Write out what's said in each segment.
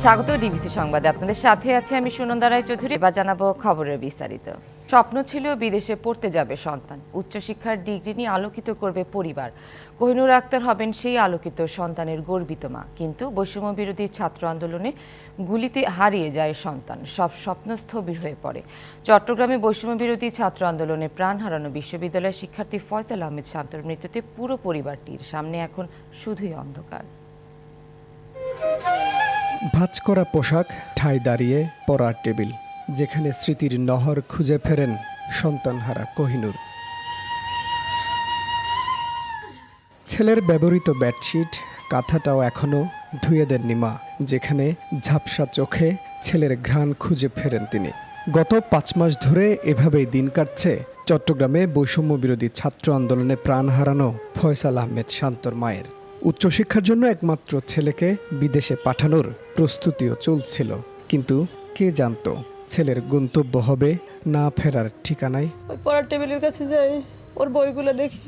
স্বাগত ডিবিসি সংবাদে। আপনাদের সাথে আছে আমি সুনন্দা রায় চৌধুরী। এবার জানাবো খবরের বিস্তারিত। স্বপ্ন ছিল বিদেশে পড়তে যাবে সন্তান, উচ্চশিক্ষার ডিগ্রি নিয়ে আলোকিত করবে পরিবার। কোহিনুর আক্তার হবেন সেই আলোকিত সন্তানের গর্বিত মা, কিন্তু বৈষম্য বিরোধী ছাত্র আন্দোলনে গুলিতে হারিয়ে যায় সন্তান। সব স্বপ্ন স্থবির হয়ে পড়ে। চট্টগ্রামে বৈষম্য বিরোধী ছাত্র আন্দোলনে প্রাণ হারানো বিশ্ববিদ্যালয়ের শিক্ষার্থী ফয়সাল আহমেদ শান্তর মৃত্যুতে পুরো পরিবারটির সামনে এখন শুধুই অন্ধকার। ভাঁজ করা পোশাক, ঠাঁই দাঁড়িয়ে পড়ার টেবিল, যেখানে স্মৃতির নহর খুঁজে ফেরেন সন্তানহারা কোহিনুর। ছেলের ব্যবহৃত বেডশিট, কাঁথাটাও এখনও ধুয়ে দেননি মা, যেখানে ঝাপসা চোখে ছেলের ঘ্রাণ খুঁজে ফেরেন তিনি। গত 5 মাস ধরে এভাবেই দিন কাটছে চট্টগ্রামে বৈষম্য বিরোধী ছাত্র আন্দোলনে প্রাণ হারানো ফয়সাল আহমেদ শান্তর মায়ের। উচ্চশিক্ষার জন্য একমাত্র ছেলেকে বিদেশে পাঠানোর প্রস্তুতিও চলছিল, কিন্তু কে জানতো ছেলের গন্তব্য হবে না ফেরার ঠিকানায়। ওই পড়ার টেবিলের কাছে যাই, ওর বইগুলো দেখি,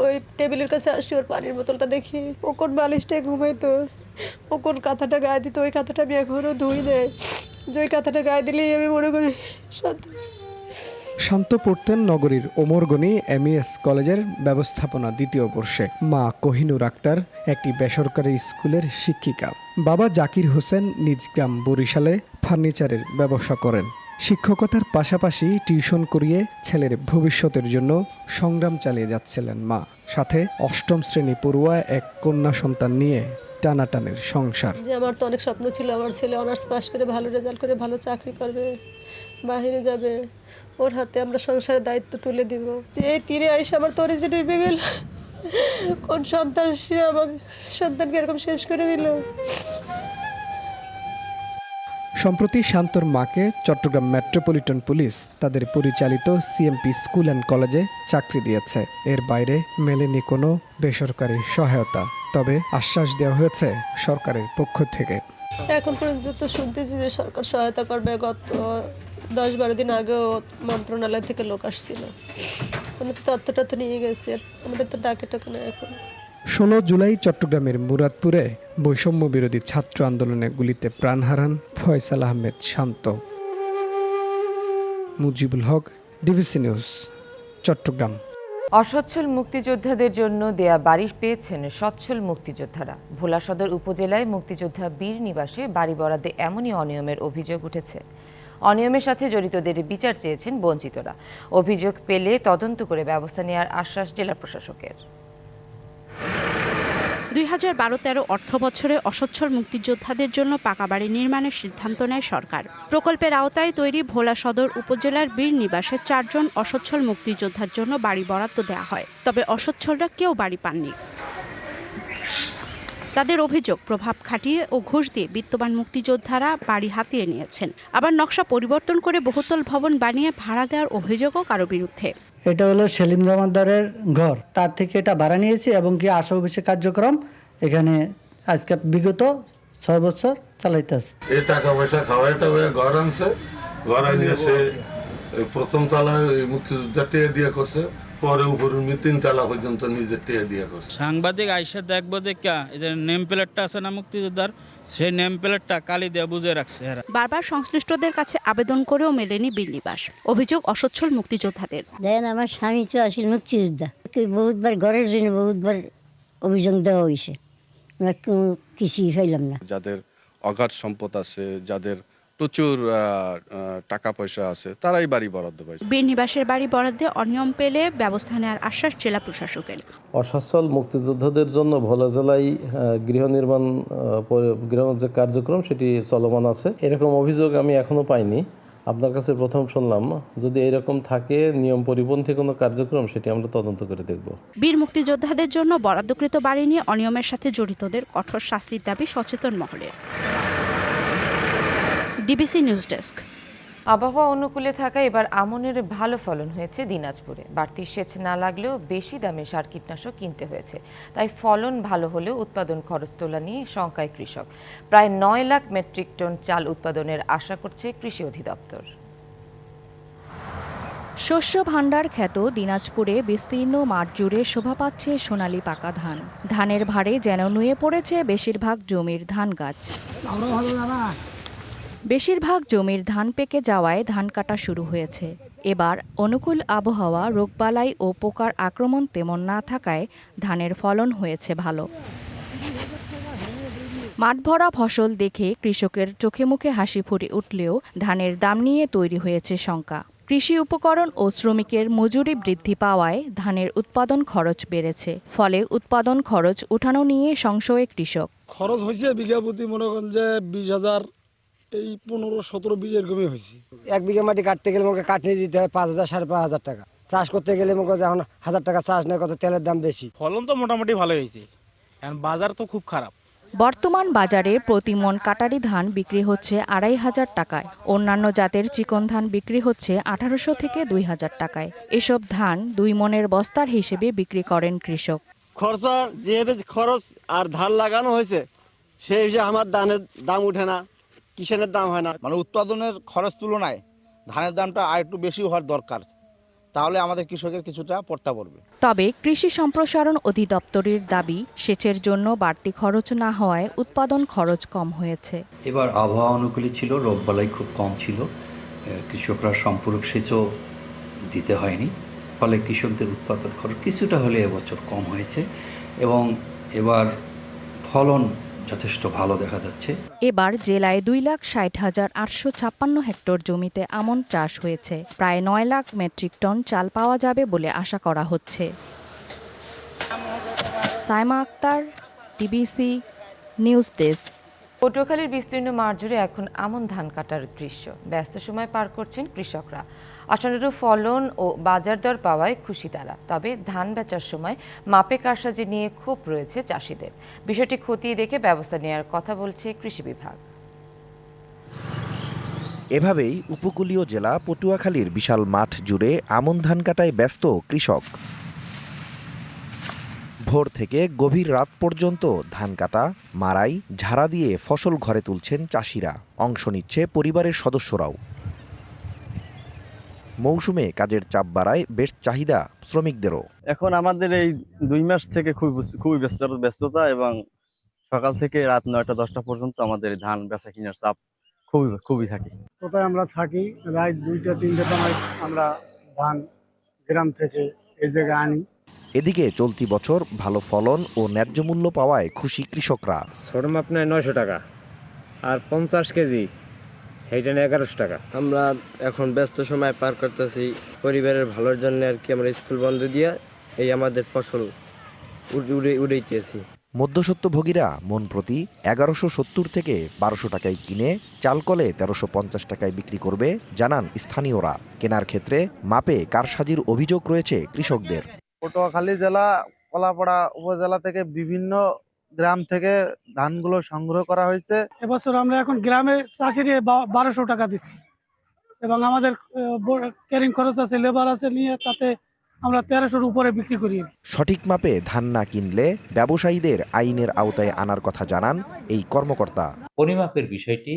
ওই টেবিলের কাছে আসি, ওর পানির বোতলটা দেখি, ও কোন বালিশটায় ঘুমাইতো, ও কোন কাঁথাটা গায়ে দিত, ওই কাঁথাটা আমি এখনো ধুই নেই, যে ওই কাঁথাটা গায়ে দিলেই আমি মনে করি শান্ত পড়তেন নগরীর ওমরগনি এমইএস কলেজের ব্যবস্থাপনা 2য় বর্ষে। মা কোহিনুর আক্তার একটি বেসরকারি স্কুলের শিক্ষিকা। বাবা জাকির হোসেন নিজ গ্রাম বরিশালে ফার্নিচারের ব্যবসা করেন। শিক্ষকতার পাশাপাশি টিউশন করিয়ে ছেলের ভবিষ্যতের জন্য সংগ্রাম চালিয়ে যাচ্ছিলেন মা। সাথে 8ম শ্রেণী পড়ুয়া এক কন্যা সন্তান নিয়ে টানাটানের সংসার। যে আমার তো অনেক স্বপ্ন ছিল, আমার ছেলে অনার্স পাস করে ভালো রেজাল্ট করে ভালো চাকরি করবে, বাইরে যাবে, ওর হাতে আমরা সংসারের দায়িত্ব তুলে দিব। যে এই তীরে আইসে আমার তরে যে ডুবে গেল, কোন সন্তান সে আমার সন্তানকে এরকম শেষ করে দিল। সম্প্রতি শান্তর মাকে চট্টগ্রাম মেট্রোপলিটন পুলিশ তাদের পরিচালিত সিএমপি স্কুল অ্যান্ড কলেজে চাকরি দিয়েছে। এর বাইরে মেলেনি কোনো বেসরকারি সহায়তা, তবে আশ্বাস দেওয়া হয়েছে সরকারের পক্ষ থেকে। এখন পর্যন্ত তো শুনতেছি যে সরকার সহায়তা করবে। গত 10-12 দিন আগেও মন্ত্রণালয় থেকে লোক আসছিল, মানে তথ্যটা তো নিয়ে গেছে, আমাদের তো ডাকে টাকে না। এখন 16 জুলাই চট্টগ্রামের মুরাদপুরে বৈষম্য বিরোধী ছাত্র আন্দোলনে গুলিতে প্রাণ হারান ফয়সাল আহমেদ শান্ত। Mujibul Haque, DBC news, Chittagong. অসচ্ছল মুক্তিযোদ্ধাদের জন্য দেয়া বাড়ি পেয়েছেন সচ্ছল মুক্তিযোদ্ধারা। ভোলা সদর উপজেলায় মুক্তিযোদ্ধা বীর নিবাসে বাড়ি বরাদ্দে এমনই অনিয়মের অভিযোগ উঠেছে। অনিয়মের সাথে জড়িতদের বিচার চেয়েছেন বঞ্চিতরা। অভিযোগ পেলে তদন্ত করে ব্যবস্থা নেওয়ার আশ্বাস জেলা প্রশাসকের। 2012-13 অর্থবছরে অসচ্ছল মুক্তিযোদ্ধাদের জন্য পাকা বাড়ি নির্মাণের সিদ্ধান্ত নেয় সরকার। প্রকল্পের আওতায় তৈরি ভোলা সদর উপজেলার বীর নিবাসে 4 জন অসচ্ছল মুক্তিযোদ্ধার জন্য বাড়ি বরাদ্দ দেওয়া হয়, তবে অসচ্ছলরা কেউ বাড়ি পাননি। তাদের অভিযোগ, প্রভাব খাটিয়ে ও ঘুষ দিয়ে বিত্তবান মুক্তিযোদ্ধারা বাড়ি হাতিয়ে নিয়েছেন। আবার নকশা পরিবর্তন করে বহুতল ভবন বানিয়ে ভাড়া দেওয়ার অভিযোগও কারো বিরুদ্ধে। এটা হলো সেলিম জমাদারের ঘর, তার থেকে এটা ভাড়া নিয়েছি এবং কি আশা অফিসের কার্যক্রম এখানে আজকে বিগত 6 বছর চালাইতেছে। এই টাকা পয়সা খাওয়াইটা ঘর আনছে, ঘর আনিয়ে সে প্রথম তলায় মুক্তিযোদ্ধা টিয়ে দিয়ে করছে, পরে উপরে 3 তলা পর্যন্ত নিজে টিয়ে দিয়ে করছে। সাংবাদিক আইসা দেখবো দেখা এদের নেম প্লেটটা আছে না মুক্তিযোদ্ধার, সেই নেম প্লেটটা কালি দিয়ে বুঝে রাখছে। বারবার সংশ্লিষ্টদের কাছে আবেদন করেও মেলেনি বীরনিবাস। অভিযোগ অসচ্ছল মুক্তিযোদ্ধাদের। দেখেন, আমার স্বামী তো আসলে মুক্তিযোদ্ধা, বহুতবার ঘরের জন্য বহুতবার অভিযোগ দেওয়া হয়েছে, আমরা কোনো কিছুই পাইলাম না। যাদের অগাধ সম্পদ আছে, যাদের প্রচুর টাকা পয়সা আছে, তারাই বাড়ি বরাদ্দ পাইছে। বীরনিবাসের বাড়ি বরাদ্দে অনিয়ম পেলে ব্যবস্থা নেওয়ার আশ্বাস জেলা প্রশাসকের। অসচ্ছল মুক্তিযোদ্ধাদের জন্য ভোলা জেলায় গৃহ নির্মাণ যে কার্যক্রম সেটি চলমান আছে। এরকম অভিযোগ আমি এখনো পাইনি, আপনার কাছে প্রথম শুনলাম। যদি এরকম থাকে নিয়ম পরিপন্থী কোনো কার্যক্রম, সেটি আমরা তদন্ত করে দেখব। বীর মুক্তিযোদ্ধাদের জন্য বরাদ্দকৃত বাড়ি নিয়ে অনিয়মের সাথে জড়িতদের কঠোর শাস্তির দাবি সচেতন মহলের। DBC news desk. আবহাওয়া অনুকূলে থাকায় এবার আমনের ভালো ফলন হয়েছে দিনাজপুরে। বাড়তি সেচ না লাগলেও বেশি দামে সার কীটনাশক কিনতে হয়েছে, তাই ফলন ভালো হলেও উৎপাদন খরচ তোলা নিয়ে শঙ্কায় কৃষক। প্রায় 9 লাখ মেট্রিক টন চাল উৎপাদনের আশা করছে কৃষি অধিদপ্তর। শস্য ভাণ্ডার খ্যাত দিনাজপুরে বিস্তীর্ণ মাঠ জুড়ে শোভা পাচ্ছে সোনালী পাকা ধান। ধানের ভারে যেন নুয়ে পড়েছে বেশিরভাগ জমির ধান গাছ। বেশিরভাগ জমির ধান পেকে যাওয়ায় ধান কাটা শুরু হয়েছে। এবার অনুকূল আবহাওয়া, রোগবালাই ও পোকার আক্রমণ তেমন না থাকায় ধানের ফলন হয়েছে ভালো। মাঠভরা ফসল দেখে কৃষকের চোখে মুখে হাসি ফুটে উঠলেও ধানের দাম নিয়ে তৈরি হয়েছে শঙ্কা। কৃষি উপকরণ ও শ্রমিকের মজুরি বৃদ্ধি পাওয়ায় ধানের উৎপাদন খরচ বেড়েছে। ফলে উৎপাদন খরচ উঠানো নিয়ে সংশয়ে কৃষক। খরচ হয়েছে বিঘা প্রতি মনে করেন যে 20,000, এই 15-17 এরকমই হয়েছে। 1 বিঘা মাটি কাটতে গেলে আমাকে কাটনি দিতে হয় 5,000 5,500 টাকা। চাষ করতে গেলে মনে করেন এখন 1,000 টাকা চাষ নেয়, কত তেলের দাম বেশি। ফলন তো মোটামুটি ভালো হয়েছে, এখন বাজার তো খুব খারাপ। বর্তমান বাজারে প্রতি মন কাটারি ধান বিক্রি হচ্ছে 2,500 টাকায়। অন্যান্য জাতের চিকন ধান বিক্রি হচ্ছে 1,800 থেকে 2,000 টাকায়। এসব ধান 2 মনের বস্তার হিসেবে বিক্রি করেন কৃষক। খরচা যেভাবে খরচ আর ধান লাগানো হয়েছে সেই হিসেবে আমার ধানের দাম উঠে না, কিষানের দাম হয় না। মানে উৎপাদনের খরচ তুলনায় ধানের দামটা আর একটু বেশি হওয়ার দরকার, তাহলে আমাদের কৃষকের কিছুটা পড়তা পড়বে। তবে কৃষি সম্প্রসারণ অধিদপ্তরের দাবি, সেচের জন্য বাড়তি খরচ না হওয়ায় উৎপাদন খরচ কম হয়েছে। এবার আবহাওয়া অনুকূলে ছিল, রোগবালাই খুব কম ছিল, কৃষকরা সম্পূরক সেচও দিতে হয়নি, ফলে কৃষকদের উৎপাদন খরচ কিছুটা হলে এবছর কম হয়েছে এবং এবার ফলন যথেষ্ট ভালো দেখা যাচ্ছে। এবার জেলায় 2,60,856 হেক্টর জমিতে আমন চাষ হয়েছে। প্রায় 9 লাখ মেট্রিক টন চাল পাওয়া যাবে বলে আশা করা হচ্ছে। Saima Akhtar, DBC news desk. পটুয়াখালীর বিস্তীর্ণ মাঠ জুড়ে এখন আমন ধান কাটার দৃশ্য। ব্যস্ত সময় পার করছেন কৃষকরা। আশানুরূপ ফলন ও বাজার দর পাওয়ায় খুশি তারা। তবে ধান বেচার সময় মাপে কারসাজি নিয়ে ক্ষোভ রয়েছে চাষিদের। বিষয়টি খতিয়ে দেখে ব্যবস্থা নেওয়ার কথা বলছে কৃষি বিভাগ। এভাবেই উপকূলীয় জেলা পটুয়াখালীর বিশাল মাঠ জুড়ে আমন ধান কাটায় ব্যস্ত কৃষক। ভোর থেকে গভীর রাত পর্যন্ত ধান কাটা, মাড়াই, ঝাড়া দিয়ে ফসল ঘরে তুলছেন চাষিরা। অংশ নিচ্ছে পরিবারের সদস্যরাও। মৌসুমে কাজের চাপ বাড়ায় বেশ চাহিদা শ্রমিকদেরও। এখন আমাদের এই 2 মাস থেকে খুবই ব্যস্ততা এবং সকাল থেকে রাত 9টা-10টা পর্যন্ত আমাদের ধান বেচা কিনার চাপ খুবই থাকে। কোথায় আমরা থাকি, রাত 2টা-3টার সময় আমরা ধান গ্রাম থেকে এই জায়গায় আনি। এদিকে চলতি বছর ভালো ফলন ও ন্যায্য মূল্য পাওয়ায় খুশি কৃষকরা। ছোট মাপ নেয় 900 টাকা আর 50 কেজি সেইটা নেয় 1100 টাকা। আমরা এখন ব্যস্ত সময় পার করতেছি পরিবারের ভালোর জন্য আর কি। আমরা স্কুল বন্ধ দিয়ে এই আমাদের ফসল উড়াইতেছি। মধ্যস্বত্বভোগীরা মন প্রতি 1170 থেকে 1200 টাকায় কিনে চালকলে 1350 টাকায় বিক্রি করবে জানান স্থানীয়রা। কেনার ক্ষেত্রে মাপে কারসাজির অভিযোগ রয়েছে কৃষকদের। পটুয়াখালী জেলা কলাপাড়া উপজেলা থেকে বিভিন্ন গ্রাম থেকে ধানগুলো সংগ্রহ করা হয়েছে। এবছর আমরা এখন গ্রামে চাষিরে 1200 টাকা দিচ্ছি এবং আমাদের ক্যারিং খরচ আছে, লেবার আছে নিয়ে, তাতে আমরা 1300-র উপরে বিক্রি করি। সঠিক মাপে ধান না কিনলে ব্যবসায়ীদের আইনের আওতায় আনার কথা জানান এই কর্মকর্তা। পরিমাপের বিষয়টি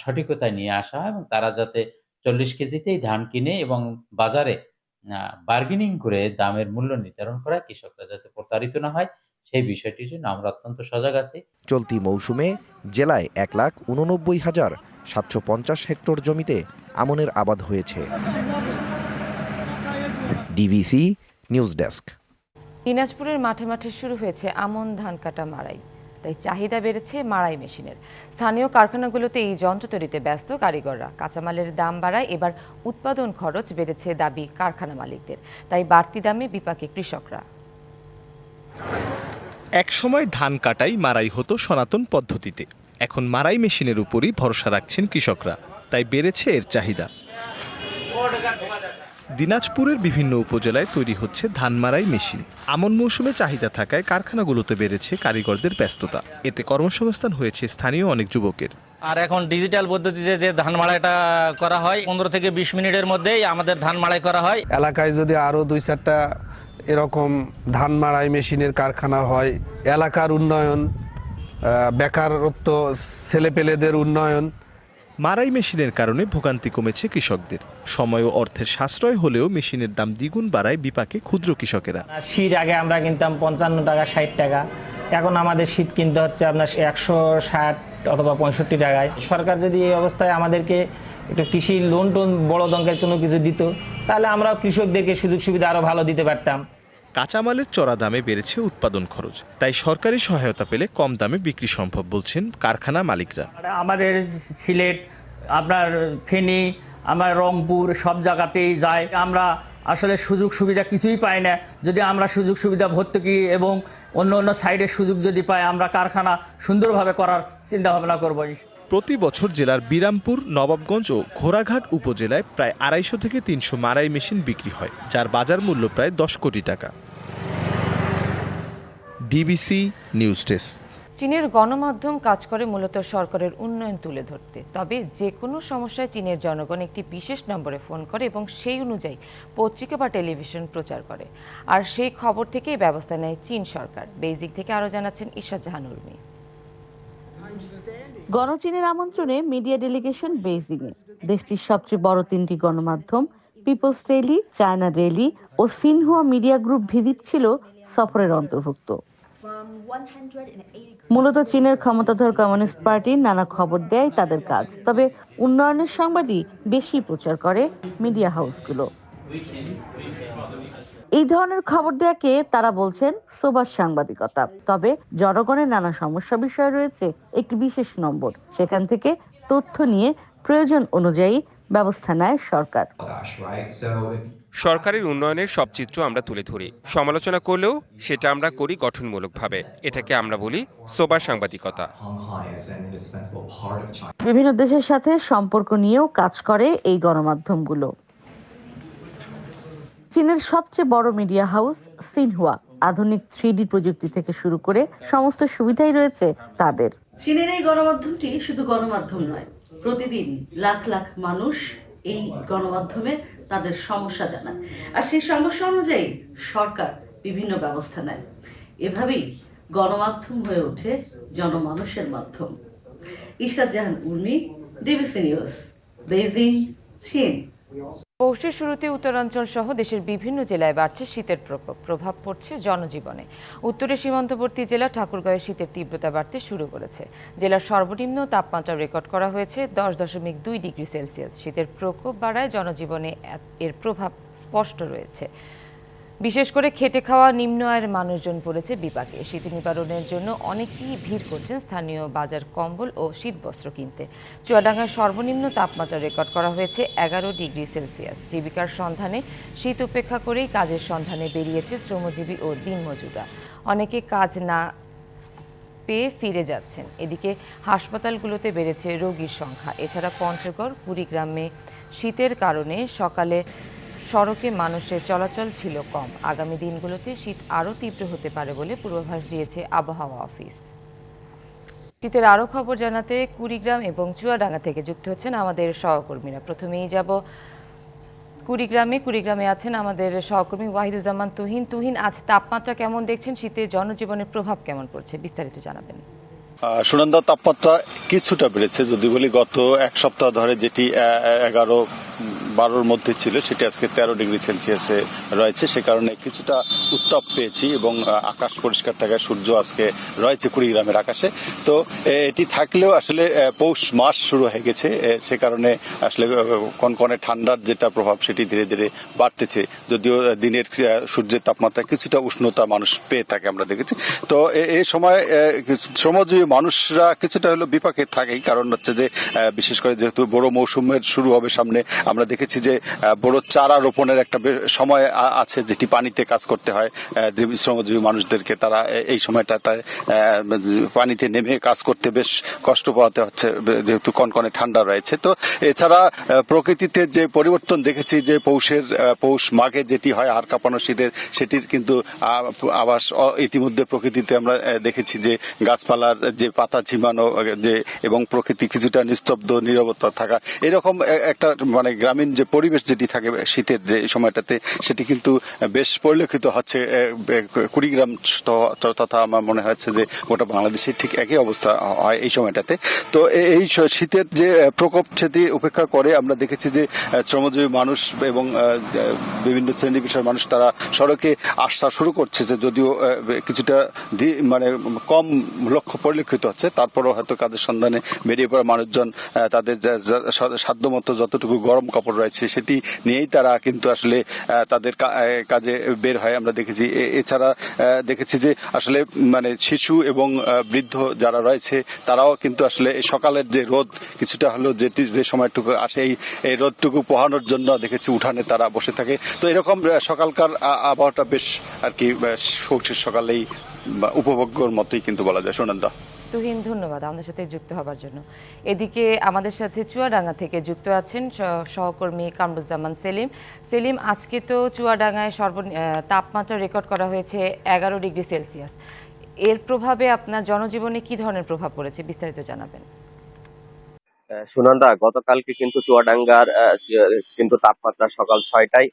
সঠিকতায় নিয়ে আসা এবং তারা যাতে 40 কেজিতেই ধান কিনে এবং বাজারে বার্গেনিং করে দামের মূল্য নির্ধারণ করা, কৃষকরা যাতে প্রতারিত না হয় সেই বিষয়টির জন্য আমরা অত্যন্ত সজাগ আছি। চলতি মৌসুমে জেলায় 1,89,750 হেক্টর জমিতে আমনের আবাদ হয়েছে। DBC news desk. দিনাজপুরের মাঠে মাঠে শুরু হয়েছে আমন ধান কাটা মাড়াই। তাই চাহিদা বেড়েছে মাড়াই মেশিনের। স্থানীয় কারখানাগুলোতে এই যন্ত্র তৈরিতে ব্যস্ত কারিগররা। কাঁচামালের দাম বাড়ায় এবার উৎপাদন খরচ বেড়েছে দাবি কারখানা মালিকদের। তাই বাড়তি দামে বিপাকে কৃষকরা। একসময় ধান কাটাই মাড়াই হতো সনাতন পদ্ধতিতে। এখন মাড়াই মেশিনের উপরই ভরসা রাখছেন কৃষকরা, তাই বেড়েছে এর চাহিদা। দিনাজপুরের বিভিন্ন উপজেলায় তৈরি হচ্ছে ধান মাড়াই মেশিন। আমন মৌসুমে চাহিদা থাকায় কারখানাগুলোতে বেড়েছে কারিগরদের ব্যস্ততা। এতে কর্মসংস্থান হয়েছে স্থানীয় অনেক যুবকের। আর এখন ডিজিটাল পদ্ধতিতে যে ধান মাড়াইটা করা হয় 15 থেকে 20 মিনিটের মধ্যেই আমাদের ধান মাড়াই করা হয়। এলাকায় যদি আরও 2-4টা এরকম ধান মাড়াই মেশিনের কারখানা হয়, এলাকার উন্নয়ন, বেকারত্ব, ছেলেপেলেদের উন্নয়ন। মারাই মেশিনের কারণে ভোগান্তি কমেছে কৃষকদের। সময় ও অর্থের সাশ্রয় হলেও মেশিনের দাম দ্বিগুণ বাড়ায় বিপাকে ক্ষুদ্র কৃষকেরা। শীত আগে আমরা কিনতাম 55 টাকা 60 টাকা, এখন আমাদের শীত কিনতে হচ্ছে আপনার 160 অথবা 65 টাকায়। সরকার যদি এই অবস্থায় আমাদেরকে একটু কৃষি লোন টোন বড় দঙ্কের কোনো কিছু দিত, তাহলে আমরা কৃষকদেরকে সুযোগ সুবিধা আরো ভালো দিতে পারতাম। কাঁচামালের চড়া দামে বেড়েছে উৎপাদন খরচ, তাই সরকারি সহায়তা পেলে কম দামে বিক্রি সম্ভব বলছেন কারখানা মালিকরা। আমাদের সিলেট, আপনার ফেনী, আমার রংপুর সব জায়গাতেই যায়, আমরা আসলে সুযোগ সুবিধা কিছুই পাই না। যদি আমরা সুযোগ সুবিধা ভর্তুকি এবং অন্য অন্য সাইডের সুযোগ যদি পাই, আমরা কারখানা সুন্দরভাবে করার চিন্তা ভাবনা করব। প্রতি বছর জেলার বিরামপুর, নবাবগঞ্জ ও ঘোড়াঘাট উপজেলায় প্রায় 250 থেকে 300 মারাই মেশিন বিক্রি হয়, যার বাজার মূল্য প্রায় 10 কোটি টাকা। DBC news desk. চীনের গণমাধ্যম কাজ করে মূলত সরকারের উন্নয়ন তুলে ধরতে। তবে যে কোনো সমস্যায় চীনের জনগণ একটি বিশেষ নম্বরে ফোন করে এবং সেই অনুযায়ী পত্রিকা বা টেলিভিশন প্রচার করে, আর সেই খবর থেকেই ব্যবস্থা নেয় চীন সরকার। বেইজিং থেকে আরও জানাচ্ছেন ইশরাত জাহান উর্মি। গণচীনের আমন্ত্রণে মিডিয়া ডেলিগেশন বেইজিংয়ে। দেশটির সবচেয়ে বড় 3টি গণমাধ্যম পিপলস ডেইলি, চায়না ডেইলি ও সিনহুয়া মিডিয়া গ্রুপ ভিজিট ছিল সফরের অন্তর্ভুক্ত। মূলত চীনের ক্ষমতাধর কমিউনিস্ট পার্টির নানা খবর দেয় তাদের কাজ, তবে উন্নয়নের সংবাদই বেশি প্রচার করে মিডিয়া হাউসগুলো। এই ধরনের খবর দেয়াকে তারা বলছেন সোবার সাংবাদিকতা। তবে জনগণের নানা সমস্যা বিষয় রয়েছে একটি বিশেষ নম্বর, সেখান থেকে তথ্য নিয়ে প্রয়োজন অনুযায়ী ব্যবস্থা নেয় সরকার। সরকারের উন্নয়নের সব চিত্র আমরা তুলে ধরি, সমালোচনা করলেও সেটা আমরা করি গঠনমূলকভাবে। এটাকে আমরা বলি সোবার সাংবাদিকতা। বিভিন্ন দেশের সাথে সম্পর্ক নিয়েও কাজ করে এই গণমাধ্যমগুলো। চীনের সবচেয়ে বড় মিডিয়া হাউস সিনহুয়া আধুনিক 3D প্রযুক্তি থেকে শুরু করে সমস্ত সুবিধাই রয়েছে তাদের। চীনের এই গণমাধ্যমটি শুধু গণমাধ্যম নয়, প্রতিদিন লাখ লাখ মানুষ এই গণমাধ্যমে তাদের সমস্যা জানায়, আর সেই সমস্যা অনুযায়ী সরকার বিভিন্ন ব্যবস্থা নেয়। এভাবেই গণমাধ্যম হয়ে ওঠে জনমানুষের মাধ্যম। ইশরাত জাহান উর্মি, ডিবিসি নিউজ, বেইজিং, চীন। পৌষের শুরুতে উত্তরাঞ্চল সহ দেশের বিভিন্ন জেলায় বাড়ছে শীতের প্রকোপ, প্রভাব পড়ছে জনজীবনে। উত্তরের সীমান্তবর্তী জেলা ঠাকুরগাঁওয়ে শীতের তীব্রতা বাড়তে শুরু করেছে। জেলার সর্বনিম্ন তাপমাত্রা রেকর্ড করা হয়েছে 10.2 ডিগ্রি সেলসিয়াস। শীতের প্রকোপ বাড়ায় জনজীবনে এর প্রভাব স্পষ্ট রয়েছে। বিশেষ করে খেটে খাওয়া নিম্ন আয়ের মানুষজন পড়েছে বিপাকে। শীত নিবারণের জন্য অনেকেই ভিড় করছেন স্থানীয় বাজার কম্বল ও শীতবস্ত্র কিনতে। চুয়াডাঙ্গার সর্বনিম্ন তাপমাত্রা রেকর্ড করা হয়েছে 11 ডিগ্রি সেলসিয়াস। জীবিকার সন্ধানে শীত উপেক্ষা করেই কাজের সন্ধানে বেরিয়েছে শ্রমজীবী ও দিনমজুররা। অনেকে কাজ না পেয়ে ফিরে যাচ্ছেন। এদিকে হাসপাতালগুলোতে বেড়েছে রোগীর সংখ্যা। এছাড়া পঞ্চগড়, কুড়িগ্রামে শীতের কারণে সকালে সড়কে মানুষের চলাচল ছিল কম। আগামী দিনগুলোতে শীত আরও তীব্র হতে পারে বলে পূর্বাভাস দিয়েছে আবহাওয়া অফিস। শীতের আরও খবর জানাতে কুড়িগ্রাম এবং চুয়াডাঙ্গা থেকে যুক্ত হচ্ছেন আমাদের সহকর্মীরা। প্রথমেই যাব কুড়িগ্রামে আছেন আমাদের সহকর্মী ওয়াহিদুজ্জামান তুহিন। আজ তাপমাত্রা কেমন দেখছেন, শীতে জনজীবনের প্রভাব কেমন পড়ছে, বিস্তারিত জানাবেন। সুনন্দা, তাপমাত্রা কিছুটা বেড়েছে। যদি বলি গত এক সপ্তাহ ধরে যেটি 11-12 মধ্যে ছিল, সেটি আজকে 13 ডিগ্রি সেলসিয়াসে রয়েছে। সে কারণে কিছুটা উত্তাপ পেয়েছি এবং আকাশ পরিষ্কার থাকায় সূর্য আজকে রয়েছে কুড়িগ্রামের আকাশে। তো এটি থাকলেও আসলে পৌষ মাস শুরু হয়ে গেছে, সে কারণে আসলে কনকনে ঠান্ডার যেটা প্রভাব সেটি ধীরে ধীরে বাড়তেছে। যদিও দিনের সূর্যের তাপমাত্রা কিছুটা উষ্ণতা মানুষ পেয়ে থাকে আমরা দেখেছি। তো এই সময় শ্রমজীবী মানুষরা কিছুটা হলো বিপাকে থাকেই, কারণ হচ্ছে যে বিশেষ করে যেহেতু বড় মৌসুমের শুরু হবে সামনে, আমরা দেখেছি যে বড় চারা রোপণের একটা সময় আছে যেটি পানিতে কাজ করতে হয় শ্রমজীবী মানুষদেরকে। তারা এই সময়টা পানিতে নেমে কাজ করতে বেশ কষ্ট পাওয়াতে হচ্ছে যেহেতু কনকনে ঠান্ডা রয়েছে। তো এছাড়া প্রকৃতিতে যে পরিবর্তন দেখেছি, যে পৌষ মাঘে যেটি হয় হাড় কাঁপানো শীতের, সেটির কিন্তু আভাস ইতিমধ্যে প্রকৃতিতে আমরা দেখেছি যে গাছপালার যে পাতা ঝিমানো যে এবং প্রকৃতি কিছুটা নিস্তব্ধ নীরবতা থাকা, এরকম একটা মানে গ্রামীণ যে পরিবেশ যেটি থাকে শীতের যে সময়টাতে সেটি কিন্তু বেশ পরিলক্ষিত হচ্ছে কুড়িগ্রাম তথা আমার মনে হচ্ছে যে গোটা বাংলাদেশে ঠিক একই অবস্থা হয় এই সময়টাতে। তো এই শীতের যে প্রকোপ সেটি উপেক্ষা করে আমরা দেখেছি যে শ্রমজীবী মানুষ এবং বিভিন্ন শ্রেণী পেশার মানুষ তারা সড়কে আসা শুরু করছে, যে যদিও কিছুটা মানে কম লক্ষ্য পরিলক্ষিত হচ্ছে, তারপরেও হয়তো কাজের সন্ধানে বেরিয়ে পড়া মানুষজন তাদের সাধ্যমতো যতটুকু গরম কাপড় রয়েছে সেটি নিয়েই তারা কিন্তু আসলে তাদের কাজে বের হয় আমরা দেখেছি। এছাড়া দেখেছি যে আসলে মানে শিশু এবং বৃদ্ধ যারা রয়েছে তারাও কিন্তু আসলে সকালের যে রোদ কিছুটা হলেও যে সময়টুকু আসে এই রোদটুকু পোহানোর জন্য দেখেছি উঠানে তারা বসে থাকে। তো এরকম সকালকার আবহাওয়াটা বেশ আর কি সকালেই উপভোগ্যর মতোই কিন্তু বলা যায়। সুনন্দা, তুহিন, ধন্যবাদ আমাদের সাথে যুক্ত হবার জন্য। এদিকে আমাদের সাথে চুয়াডাঙ্গা থেকে যুক্ত আছেন সহকর্মী কামরুজ্জামান সেলিম। সেলিম, আজকে তো চুয়াডাঙ্গায় তাপমাত্রা রেকর্ড করা হয়েছে 11 ডিগ্রি সেলসিয়াস। এর প্রভাবে আপনার জনজীবনে কি ধরনের প্রভাব পড়েছে বিস্তারিত জানাবেন। সুনন্দা, গতকালকে কিন্তু চুয়াডাঙ্গার কিন্তু তাপমাত্রা সকাল 6টায়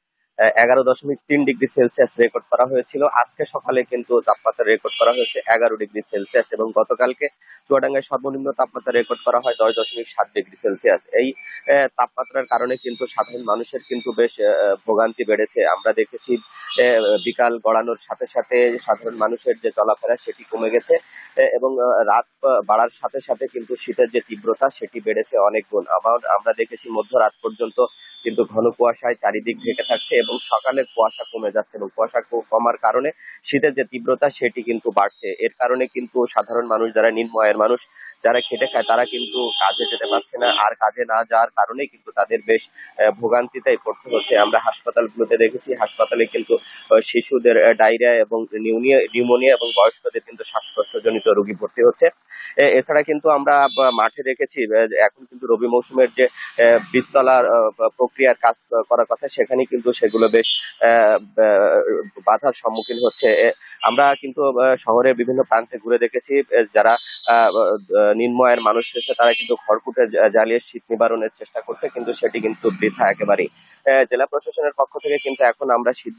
11.3 ডিগ্রি সেলসিয়াস রেকর্ড করা হয়েছিল। আজকে সকালে কিন্তু তাপমাত্রা রেকর্ড করা হয়েছে 11 ডিগ্রি সেলসিয়াস এবং গতকালকে চুয়াডাঙ্গায় সর্বনিম্ন তাপমাত্রা রেকর্ড করা হয় 10.7 ডিগ্রি সেলসিয়াস। এই তাপমাত্রার কারণে কিন্তু সাধারণ মানুষের কিন্তু বেশ ভোগান্তি বেড়েছে। আমরা দেখেছি বিকাল গড়ানোর সাথে সাথে সাধারণ মানুষের যে চলাফেরা সেটি কমে গেছে এবং রাত বাড়ার সাথে সাথে কিন্তু শীতের যে তীব্রতা সেটি বেড়েছে অনেক গুণ। আবার আমরা দেখেছি মধ্যরাত পর্যন্ত কিন্তু ঘন কুয়াশায় চারিদিক ঢেকে থাকছে এবং সকালের কুয়াশা কমে যাচ্ছে এবং কুয়াশা কমার কারণে শীতের যে তীব্রতা সেটি কিন্তু বাড়ছে। এর কারণে কিন্তু সাধারণ মানুষ যারা নিম্ন আয়ের মানুষ যারা খেটে খায় তারা কিন্তু কাজে যেতে পারছে না, আর কাজে না যাওয়ার কারণে কিন্তু তাদের বেশ ভোগান্তিতে পড়তে হচ্ছে। আমরা হাসপাতালগুলোতে দেখেছি, হাসপাতালে কিন্তু শিশুদের ডায়রিয়া এবং নিউমোনিয়া এবং বয়স্কদের কিন্তু শ্বাসকষ্টজনিত রোগী ভর্তি হচ্ছে। এছাড়া কিন্তু আমরা মাঠে দেখেছি এখন কিন্তু রবি মৌসুমের যে বীজতলার প্রক্রিয়ার কাজ করার কথা সেখানে কিন্তু সেগুলো বেশ বাধার সম্মুখীন হচ্ছে। আমরা কিন্তু শহরের বিভিন্ন প্রান্তে ঘুরে দেখেছি যারা নিম্ন আয়ের মানুষ রয়েছে তারা কিন্তু খড়কুটে জ্বালিয়ে শীত নিবারণের চেষ্টা করছে, কিন্তু সেটি কিন্তু বৃথা একেবারেই। জেলা প্রশাসনের পক্ষ থেকে কিন্তু এখন আমরা শীত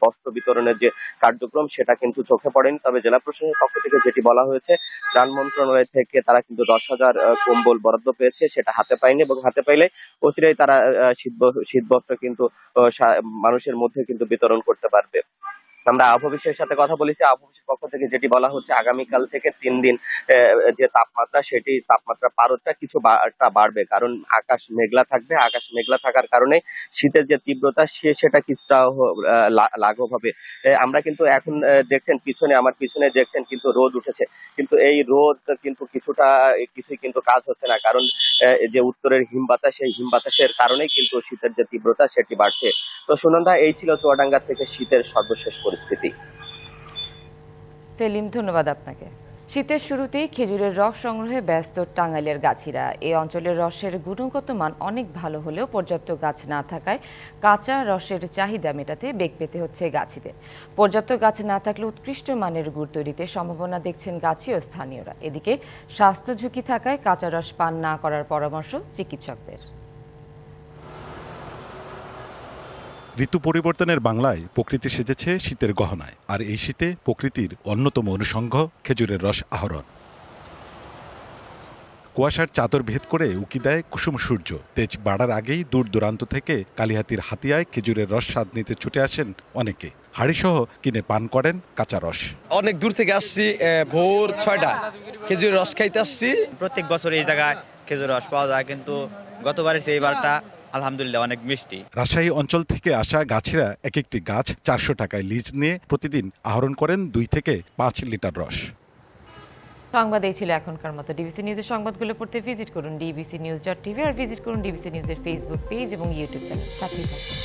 বস্ত্র বিতরণের যে কার্যক্রম সেটা কিন্তু চোখে পড়েনি। তবে জেলা প্রশাসনের পক্ষ থেকে যেটি বলা হয়েছে, ত্রাণ মন্ত্রণালয় থেকে তারা কিন্তু 10,000 কম্বল বরাদ্দ পেয়েছে, সেটা হাতে পায়নি এবং হাতে পাইলে অচিরেই তারা শীত বস্ত্র কিন্তু মানুষের মধ্যে কিন্তু বিতরণ করতে পারবে। আমরা আবহাওয়া অফিসের সাথে কথা বলেছি, আবহাওয়া অফিসের পক্ষ থেকে যেটি বলা হচ্ছে আগামীকাল থেকে 3 দিন যে তাপমাত্রা সেটি তাপমাত্রা পারদটা কিছুটা বাড়বে, কারণ আকাশ মেঘলা থাকবে। আকাশ মেঘলা থাকার কারণে শীতের যে তীব্রতা সেটা কিছুটা লাঘব হবে। আমরা কিন্তু এখন দেখছেন আমার পিছনে দেখছেন কিন্তু রোদ উঠেছে, কিন্তু এই রোদ কিন্তু কিছুই কিন্তু কাজ হচ্ছে না, কারণ যে উত্তরের হিমবাতাস সেই হিমবাতাসের কারণেই কিন্তু শীতের যে তীব্রতা সেটি বাড়ছে। তো সুনন্দা, এই ছিল চুয়াডাঙ্গা থেকে শীতের সর্বশেষ পরিস্থিতি। সেলিম, ধন্যবাদ আপনাকে। শীতের শুরুতেই খেজুরের রস সংগ্রহে ব্যস্ত টাঙ্গাইলের গাছিরা। এই অঞ্চলের রসের গুণগত মান অনেক ভালো হলেও পর্যাপ্ত গাছ না থাকায় কাঁচা রসের চাহিদা মেটাতে বেগ পেতে হচ্ছে গাছিদের। পর্যাপ্ত গাছ না থাকলে উৎকৃষ্ট মানের গুড় তৈরিতে সম্ভাবনা দেখছেন গাছি ও স্থানীয়রা। এদিকে স্বাস্থ্য ঝুঁকি থাকায় কাঁচা রস পান না করার পরামর্শ চিকিৎসকদের। ঋতু পরিবর্তনের বাংলায় প্রকৃতি সেজেছে শীতের গহনায়, আর এই শীতে প্রকৃতির অন্যতম অনুষঙ্গ খেজুরের রস আহরণ। কুয়াশার চাদর ভেদ করে উকি দেয় কুসুম সূর্য। তেজ বাড়ার আগেই দূর দূরান্ত থেকে কালিহাতির হাতিয়ায় খেজুরের রস স্বাদ নিতে ছুটে আসেন অনেকে। হাড়িসহ কিনে পান করেন কাঁচা রস। অনেক দূর থেকে আসছি, ভোর 6টা খেজুরের রস খাইতে আসছি। প্রত্যেক বছর এই জায়গায় খেজুর রস পাওয়া যায়, কিন্তু গতবারের এইবারটা আলহামদুলিল্লাহ অনেক মিষ্টি। রাজশাহী অঞ্চল থেকে আসা গাছিরা এক একটি গাছ 400 টাকায় লিজ নিয়ে প্রতিদিন আহরণ করেন 2 থেকে 5 লিটার রস। সংবাদ এই ছিল এখনকার মতো। ডিবিসি নিউজের সংবাদগুলো পড়তে ভিজিট করুন dbcnews.tv আর ভিজিট করুন ডিবিসি নিউজের ফেসবুক পেজ এবং ইউটিউব চ্যানেল। সাথেই থাকুন।